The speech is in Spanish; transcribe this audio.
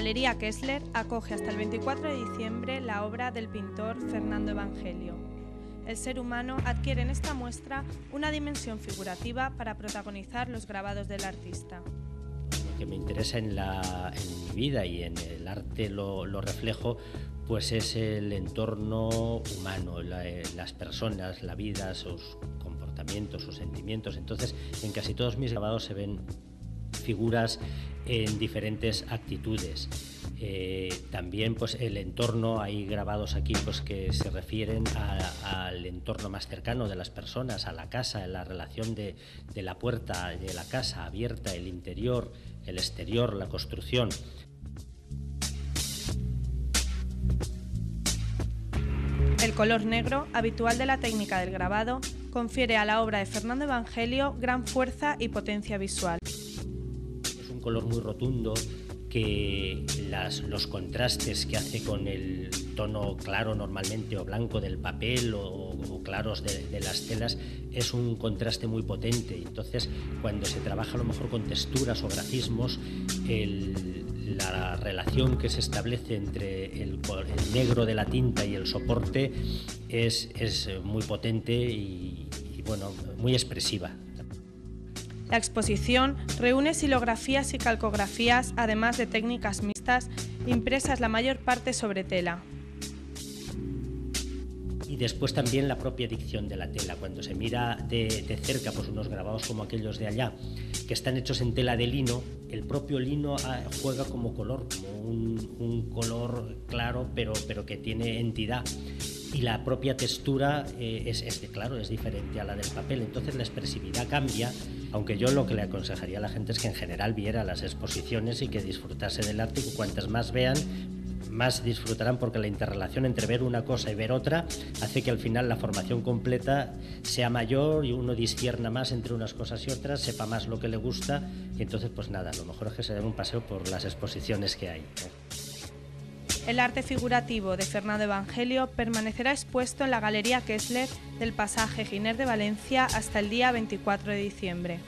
Galería Kessler acoge hasta el 24 de diciembre la obra del pintor Fernando Evangelio. El ser humano adquiere en esta muestra una dimensión figurativa para protagonizar los grabados del artista. Lo que me interesa en mi vida y en el arte lo reflejo, pues es el entorno humano, las personas, la vida, sus comportamientos, sus sentimientos. Entonces, en casi todos mis grabados se ven figuras en diferentes actitudes. También pues el entorno, hay grabados aquí pues que se refieren al entorno más cercano de las personas, a la casa, la relación de la puerta de la casa abierta, el interior, el exterior, la construcción. El color negro, habitual de la técnica del grabado, confiere a la obra de Fernando Evangelio gran fuerza y potencia visual. Es un color muy rotundo que los contrastes que hace con el tono claro normalmente o blanco del papel o claros de las telas es un contraste muy potente. Entonces, cuando se trabaja a lo mejor con texturas o grafismos, la relación que se establece entre el negro de la tinta y el soporte es muy potente y bueno, muy expresiva. La exposición reúne xilografías y calcografías, además de técnicas mixtas, impresas la mayor parte sobre tela. Y después también la propia dicción de la tela. Cuando se mira de cerca pues unos grabados como aquellos de allá, que están hechos en tela de lino, el propio lino juega como color, como un color claro, pero que tiene entidad. Y la propia textura es diferente a la del papel, entonces la expresividad cambia, aunque yo lo que le aconsejaría a la gente es que en general viera las exposiciones y que disfrutase del arte, y cuantas más vean, más disfrutarán, porque la interrelación entre ver una cosa y ver otra hace que al final la formación completa sea mayor y uno discierna más entre unas cosas y otras, sepa más lo que le gusta, y entonces pues nada, lo mejor es que se den un paseo por las exposiciones que hay. El arte figurativo de Fernando Evangelio permanecerá expuesto en la Galería Kessler del Pasaje Giner de Valencia hasta el día 24 de diciembre.